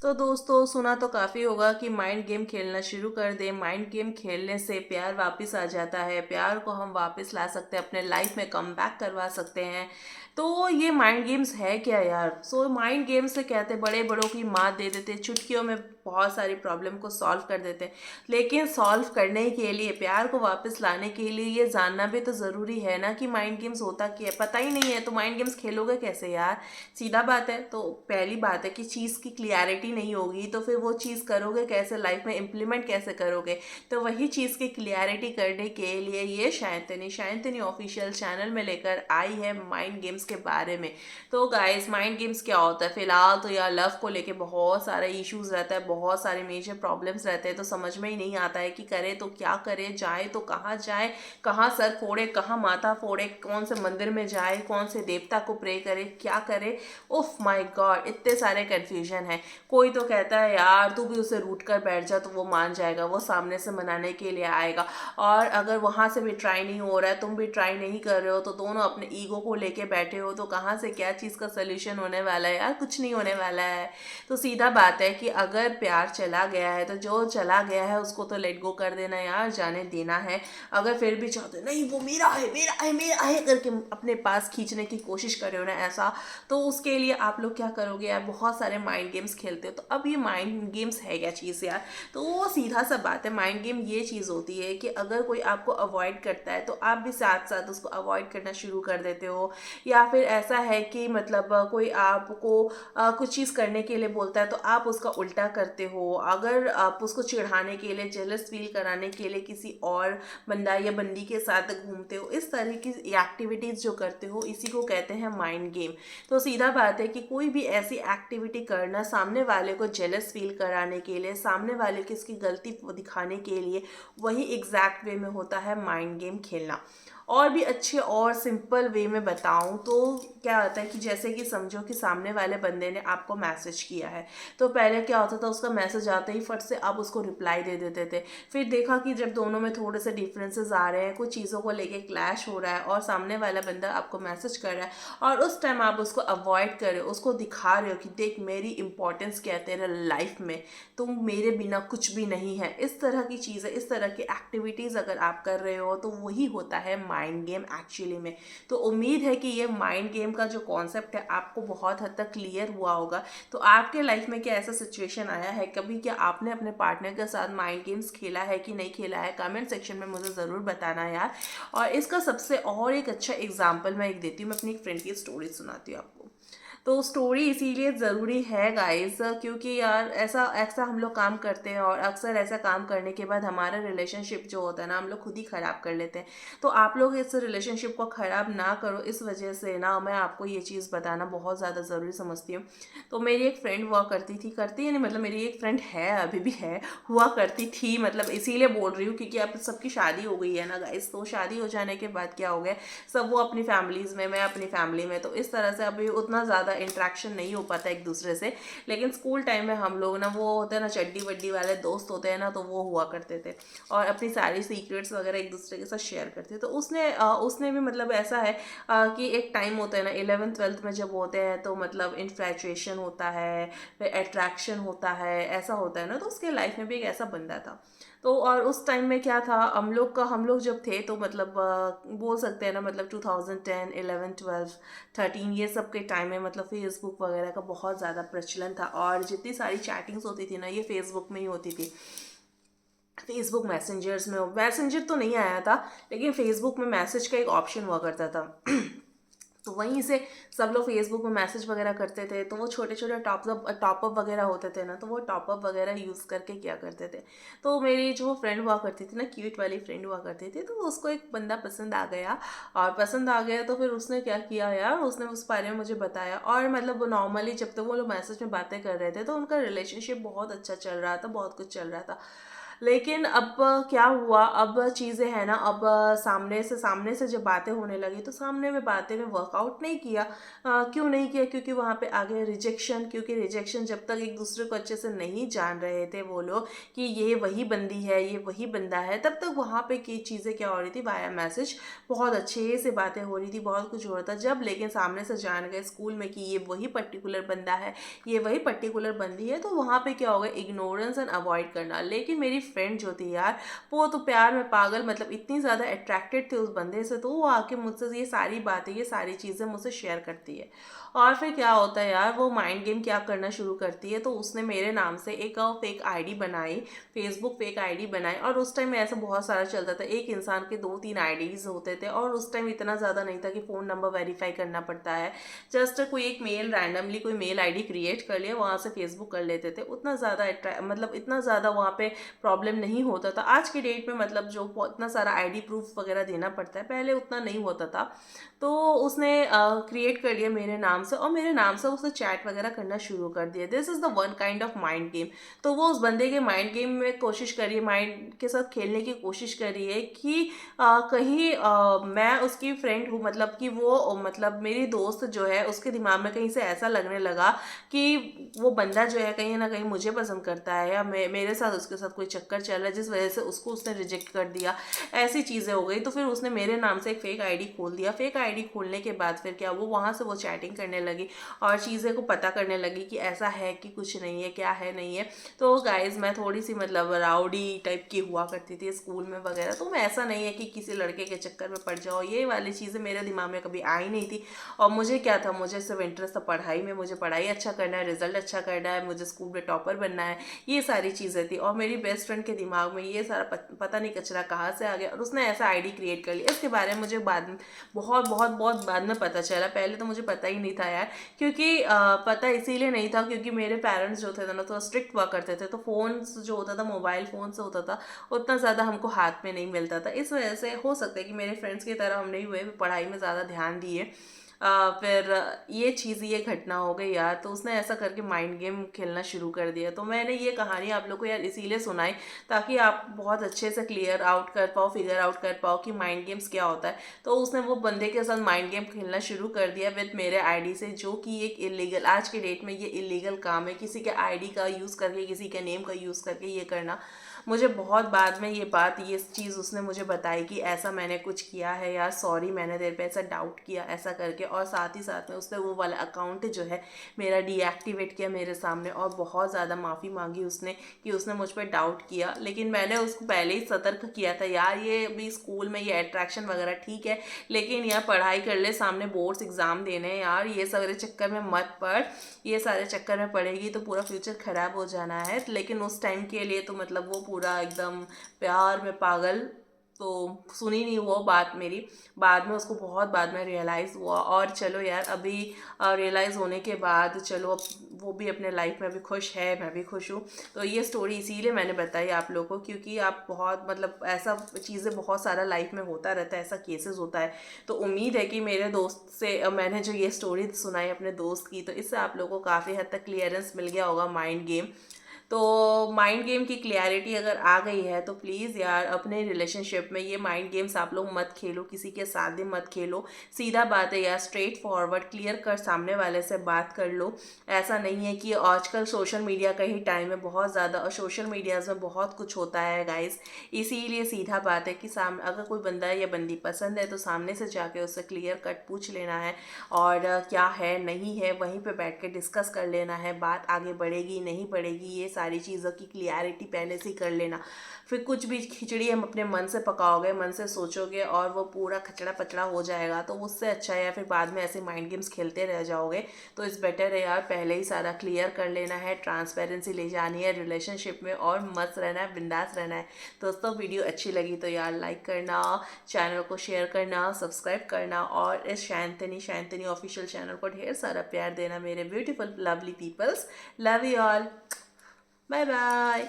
तो दोस्तों सुना तो काफ़ी होगा कि माइंड गेम खेलना शुरू कर दें। माइंड गेम खेलने से प्यार वापस आ जाता है, प्यार को हम वापस ला सकते हैं, अपने लाइफ में कम बैक करवा सकते हैं। तो ये माइंड गेम्स है क्या यार? माइंड गेम्स से कहते हैं बड़े बड़ों की मात दे देते हैं, चुटकियों में बहुत सारी प्रॉब्लम को सॉल्व कर देते हैं। लेकिन सॉल्व करने के लिए, प्यार को वापस लाने के लिए ये जानना भी तो ज़रूरी है ना कि माइंड गेम्स होता क्या है। पता ही नहीं है तो माइंड गेम्स खेलोगे कैसे यार? सीधा बात है। तो पहली बात है कि चीज़ की क्लियरिटी नहीं होगी तो फिर वो चीज़ करोगे कैसे, लाइफ में इम्प्लीमेंट कैसे करोगे? तो वही चीज़ की क्लियरिटी करने के लिए ये शायंतनी ऑफिशियल चैनल में लेकर आई है माइंड गेम्स के बारे में। तो गाइस, माइंड गेम्स क्या होता है? फिलहाल तो यार लव को लेके बहुत सारे इश्यूज रहता है, बहुत सारे मेजर प्रॉब्लम्स रहते हैं। तो समझ में ही नहीं आता है कि करे तो क्या करे, जाए तो कहाँ जाए, कहाँ सर फोड़े, कहाँ माथा फोड़े, कौन से मंदिर में जाए, कौन से देवता को प्रे करे, क्या करे। उफ माय गॉड, इतने सारे कन्फ्यूजन है। कोई तो कहता है यार तू भी उसे रूट कर बैठ जा तो वो मान जाएगा, वो सामने से मनाने के लिए आएगा। और अगर वहां से भी ट्राई नहीं हो रहा है, तुम भी ट्राई नहीं कर रहे हो, तो दोनों अपने ईगो को लेके बैठे हो, तो कहाँ से क्या चीज़ का सोल्यूशन होने वाला है यार? कुछ नहीं होने वाला है। तो सीधा बात है कि अगर प्यार चला गया है तो जो चला गया है उसको तो लेट गो कर देना यार, जाने देना है। अगर फिर भी चाहते नहीं वो मेरा है मेरा है मेरा है करके अपने पास खींचने की कोशिश कर रहे हो ना ऐसा, तो उसके लिए आप लोग क्या करोगे यार? बहुत सारे माइंड गेम्स खेलते हो। तो अब ये माइंड गेम्स है क्या चीज़ यार? तो वो सीधा सा बात है, माइंड गेम ये चीज़ होती है कि अगर कोई आपको अवॉइड करता है तो आप भी साथ साथ उसको अवॉइड करना शुरू कर देते हो। या फिर ऐसा है कि मतलब कोई आपको कुछ चीज़ करने के लिए बोलता है तो आप उसका उल्टा करते हो। अगर आप उसको चिढ़ाने के लिए, जेलस फील कराने के लिए किसी और बंदा या बंदी के साथ घूमते हो, इस तरह की एक्टिविटीज़ जो करते हो, इसी को कहते हैं माइंड गेम। तो सीधा बात है कि कोई भी ऐसी एक्टिविटी करना सामने वाले को जेलस फील कराने के लिए, सामने वाले की इसकी गलती को दिखाने के लिए, वही एग्जैक्ट वे में होता है माइंड गेम खेलना। और भी अच्छे और सिंपल वे में बताऊं तो क्या होता है कि जैसे कि समझो कि सामने वाले बंदे ने आपको मैसेज किया है। तो पहले क्या होता था, उसका मैसेज आते ही फट से आप उसको रिप्लाई दे देते थे। फिर देखा कि जब दोनों में थोड़े से डिफरेंसेस आ रहे हैं, कुछ चीज़ों को लेके क्लैश हो रहा है और सामने वाला बंदा आपको मैसेज कर रहा है और उस टाइम आप उसको अवॉइड कर रहे हो, उसको दिखा रहे हो कि देख मेरी इंपॉर्टेंस क्या है तेरे लाइफ में, तुम मेरे बिना कुछ भी नहीं है, इस तरह की चीज़ें, इस तरह की एक्टिविटीज़ अगर आप कर रहे हो तो वही होता है माइंड गेम एक्चुअली में। तो उम्मीद है कि ये माइंड गेम का जो कॉन्सेप्ट है आपको बहुत हद तक क्लियर हुआ होगा। तो आपके लाइफ में क्या ऐसा सिचुएशन आया है कभी, क्या आपने अपने पार्टनर के साथ माइंड गेम्स खेला है कि नहीं खेला है? कमेंट सेक्शन में मुझे ज़रूर बताना यार। और इसका सबसे और एक अच्छा एग्जाम्पल मैं एक देती हूँ, मैं अपनी एक फ्रेंड की स्टोरी सुनाती हूँ आपको। तो स्टोरी इसीलिए ज़रूरी है गाइस क्योंकि यार ऐसा ऐसा हम लोग काम करते हैं और अक्सर ऐसा काम करने के बाद हमारा रिलेशनशिप जो होता है ना, हम लोग खुद ही ख़राब कर लेते हैं। तो आप लोग इस रिलेशनशिप को ख़राब ना करो, इस वजह से ना मैं आपको ये चीज़ बताना बहुत ज़्यादा ज़रूरी समझती हूँ। तो मेरी एक फ्रेंड हुआ करती थी, करती है नहीं मतलब मेरी एक फ्रेंड है, अभी भी है, हुआ करती थी, मतलब इसीलिए बोल रही हूँ क्योंकि अब सबकी शादी हो गई है ना गाइस। तो शादी हो जाने के बाद क्या हो गया, सब वो अपनी फैमिलीज़ में, मैं अपनी फैमिली में, तो इस तरह से अभी उतना ज़्यादा इंट्रैक्शन नहीं हो पाता एक दूसरे से। लेकिन स्कूल टाइम में हम लोग ना, वो होते हैं ना चड्डी वड्डी वाले दोस्त होते हैं ना, तो वो हुआ करते थे और अपनी सारी सीक्रेट्स वगैरह एक दूसरे के साथ शेयर करते थे। तो उसने भी मतलब ऐसा है कि एक टाइम होता है ना 11th 12th में जब होते हैं तो मतलब इन्फ्रेचुएशन होता है, फिर अट्रैक्शन होता है, ऐसा होता है ना। तो उसके लाइफ में भी एक ऐसा बंदा था। तो और उस टाइम में क्या था, हम लोग जब थे तो मतलब बोल सकते हैं ना, मतलब 2010 11 12 13 ये सब के टाइम में मतलब फेसबुक वगैरह का बहुत ज़्यादा प्रचलन था और जितनी सारी चैटिंग्स होती थी ना, ये फेसबुक में ही होती थी। फेसबुक मैसेंजर्स में, मैसेंजर तो नहीं आया था लेकिन फेसबुक में मैसेज का एक ऑप्शन हुआ करता था। तो वहीं से सब लोग फेसबुक में मैसेज वगैरह करते थे। तो वो छोटे छोटे टॉपअप वगैरह होते थे ना, तो वो टॉपअप वगैरह यूज़ करके क्या करते थे। तो मेरी जो फ्रेंड हुआ करती थी ना, क्यूट वाली फ्रेंड हुआ करती थी, तो उसको एक बंदा पसंद आ गया। और पसंद आ गया तो फिर उसने क्या किया यार, उसने उस बारे में मुझे बताया। और मतलब नॉर्मली जब तक वो लोग मैसेज में बातें कर रहे थे तो उनका रिलेशनशिप बहुत अच्छा चल रहा था, बहुत कुछ चल रहा था। लेकिन अब क्या हुआ, अब चीज़ें हैं ना, अब सामने से जब बातें होने लगी तो सामने में बातें में वर्कआउट नहीं किया। क्यों नहीं किया? क्योंकि वहाँ पे आ गया रिजेक्शन। क्योंकि रिजेक्शन, जब तक एक दूसरे को अच्छे से नहीं जान रहे थे वो लोग कि ये वही बंदी है, ये वही बंदा है, तब तक वहाँ पे की चीज़ें क्या हो रही थी, वाया मैसेज बहुत अच्छे से बातें हो रही थी, बहुत कुछ हो रहा था। जब लेकिन सामने से जान गए स्कूल में कि ये वही पर्टिकुलर बंदा है, ये वही पर्टिकुलर बंदी है, तो वहाँ पे क्या होगा, इग्नोरेंस एंड अवॉइड करना। लेकिन मेरी फ्रेंड जो थी यार, वो तो प्यार में पागल, मतलब इतनी ज़्यादा अट्रैक्टेड थी उस बंदे से, तो वो आके मुझसे ये सारी बातें, ये सारी चीज़ें मुझसे शेयर करती है। और फिर क्या होता है यार, वो माइंड गेम क्या करना शुरू करती है, तो उसने मेरे नाम से एक फेक आईडी बनाई, फेसबुक फेक आईडी बनाई। और उस टाइम में ऐसा बहुत सारा चलता था, एक इंसान के 2-3 आईडीज होते थे, और उस टाइम इतना ज़्यादा नहीं था कि फ़ोन नंबर वेरीफाई करना पड़ता है। जस्ट कोई एक मेल, रैंडमली कोई मेल आईडी क्रिएट कर लिया, वहाँ से फेसबुक कर लेते थे। उतना ज़्यादा मतलब इतना ज़्यादा वहाँ पे प्रॉब्लम नहीं होता था। आज के डेट में मतलब जो इतना सारा आईडी प्रूफ वगैरह देना पड़ता है, पहले उतना नहीं होता था। तो उसने क्रिएट कर लिया मेरे नाम से, और मेरे नाम से उसने चैट वगैरह करना शुरू कर दिया। This is the one kind of mind game. तो वो उस बंदे के माइंड गेम में कोशिश करी है, माइंड के साथ खेलने की कोशिश करी है कि कहीं मैं उसकी फ्रेंड हूँ, मतलब कि वो मतलब मेरी दोस्त जो है उसके दिमाग में कहीं से ऐसा लगने लगा कि वो बंदा जो है कहीं ना कहीं मुझे पसंद करता है, या मेरे साथ उसके साथ कोई चक्कर चल रहा है, जिस वजह से उसको उसने रिजेक्ट कर दिया। ऐसी चीज़ें हो गई। तो फिर उसने मेरे नाम से एक फेक आईडी खोल दिया। फेक आईडी खोलने के बाद फिर क्या, वो वहाँ से वो चैटिंग करने लगी और चीज़ें को पता करने लगी कि ऐसा है कि कुछ नहीं है, क्या है नहीं है। तो गाइज, मैं थोड़ी सी मतलब राउडी टाइप की हुआ करती थी स्कूल में वगैरह, तो मैं, ऐसा नहीं है कि किसी लड़के के चक्कर में पड़ जाओ, ये वाली चीज़ें मेरे दिमाग में कभी आई नहीं थी। और मुझे क्या था, मुझे सिर्फ इंटरेस्ट था पढ़ाई में, मुझे पढ़ाई अच्छा करना है, रिजल्ट अच्छा करना है, मुझे स्कूल में टॉपर बनना है, ये सारी चीज़ें थी। और मेरी बेस्ट फ्रेंड के दिमाग में ये सारा पता नहीं कचरा कहाँ से आ गया, और उसने ऐसा आईडी क्रिएट कर लिया। इसके बारे में मुझे बाद में बहुत बहुत बहुत बाद में पता चला। पहले तो मुझे पता ही नहीं था यार, क्योंकि पता इसीलिए नहीं था क्योंकि मेरे पेरेंट्स जो थे ना, थोड़ा स्ट्रिक्ट हुआ करते थे, तो फ़ोन जो होता था, मोबाइल फ़ोन से होता था, उतना ज़्यादा हमको हाथ में नहीं मिलता था। इस वजह से हो सकता है कि मेरे फ्रेंड्स की तरह हम नहीं हुए, पढ़ाई में ज़्यादा ध्यान दिए। फिर ये चीज़, ये घटना हो गई यार। तो उसने ऐसा करके माइंड गेम खेलना शुरू कर दिया। तो मैंने ये कहानी आप लोग को यार इसीलिए सुनाई, ताकि आप बहुत अच्छे से क्लियर आउट कर पाओ, फिगर आउट कर पाओ कि माइंड गेम्स क्या होता है। तो उसने वो बंदे के साथ माइंड गेम खेलना शुरू कर दिया विद मेरे आईडी से, जो कि एक इलीगल, आज के डेट में ये इलीगल काम है, किसी के आईडी का यूज़ करके, किसी के नेम का यूज़ करके ये करना। मुझे बहुत बाद में ये चीज़ उसने मुझे बताई कि ऐसा मैंने कुछ किया है यार, सॉरी, मैंने तेरे पे ऐसा डाउट किया ऐसा करके। और साथ ही साथ में उसने वो वाला अकाउंट जो है मेरा डीएक्टिवेट किया मेरे सामने, और बहुत ज़्यादा माफ़ी मांगी उसने कि उसने मुझ पर डाउट किया। लेकिन मैंने उसको पहले ही सतर्क किया था यार, ये अभी स्कूल में ये अट्रैक्शन वगैरह ठीक है, लेकिन यार पढ़ाई कर ले, सामने बोर्ड्स एग्ज़ाम देने हैं यार, ये सारे चक्कर में मत पड़, ये सारे चक्कर में पड़ेगी तो पूरा फ्यूचर ख़राब हो जाना है। लेकिन उस टाइम के लिए तो मतलब वो पूरा एकदम प्यार में पागल, तो सुनी नहीं वो बात मेरी। बाद में उसको बहुत बाद में रियलाइज़ हुआ। और चलो यार, अभी रियलाइज़ होने के बाद चलो अब वो भी अपने लाइफ में अभी खुश है, मैं भी खुश हूँ। तो ये स्टोरी इसीलिए मैंने बताई आप लोगों को, क्योंकि आप बहुत मतलब ऐसा चीज़ें बहुत सारा लाइफ में होता रहता है, ऐसा केसेस होता है। तो उम्मीद है कि मेरे दोस्त से मैंने जो ये स्टोरी सुनाई अपने दोस्त की, तो इससे आप लोगों को काफ़ी हद तक क्लियरेंस मिल गया होगा माइंड गेम। तो माइंड गेम की क्लैरिटी अगर आ गई है तो प्लीज़ यार, अपने रिलेशनशिप में ये माइंड गेम्स आप लोग मत खेलो, किसी के साथ भी मत खेलो। सीधा बात है यार, स्ट्रेट फॉरवर्ड क्लियर कर सामने वाले से बात कर लो। ऐसा नहीं है कि आजकल सोशल मीडिया का ही टाइम है बहुत ज़्यादा, और सोशल मीडियाज़ में बहुत कुछ होता है गाइस। इसीलिए सीधा बात है कि सामने अगर कोई बंदा या बंदी पसंद है तो सामने से जाके उससे क्लियर कट पूछ लेना है, और क्या है नहीं है वहीं पे बैठ के डिस्कस कर लेना है। बात आगे बढ़ेगी नहीं बढ़ेगी, ये सारी चीज़ों की क्लियरिटी पहले से ही कर लेना। फिर कुछ भी खिचड़ी हम अपने मन से पकाओगे, मन से सोचोगे, और वो पूरा खचड़ा पचड़ा हो जाएगा, तो उससे अच्छा है या फिर बाद में ऐसे माइंड गेम्स खेलते रह जाओगे। तो इस बेटर है यार, पहले ही सारा क्लियर कर लेना है, ट्रांसपेरेंसी ले जानी है रिलेशनशिप में, और मस्त रहना है, बिंदास रहना है। दोस्तों, वीडियो अच्छी लगी तो यार लाइक करना, चैनल को शेयर करना, सब्सक्राइब करना, और इस शांतनी ऑफिशियल चैनल को ढेर सारा प्यार देना मेरे beautiful lovely peoples. Love you all, bye bye.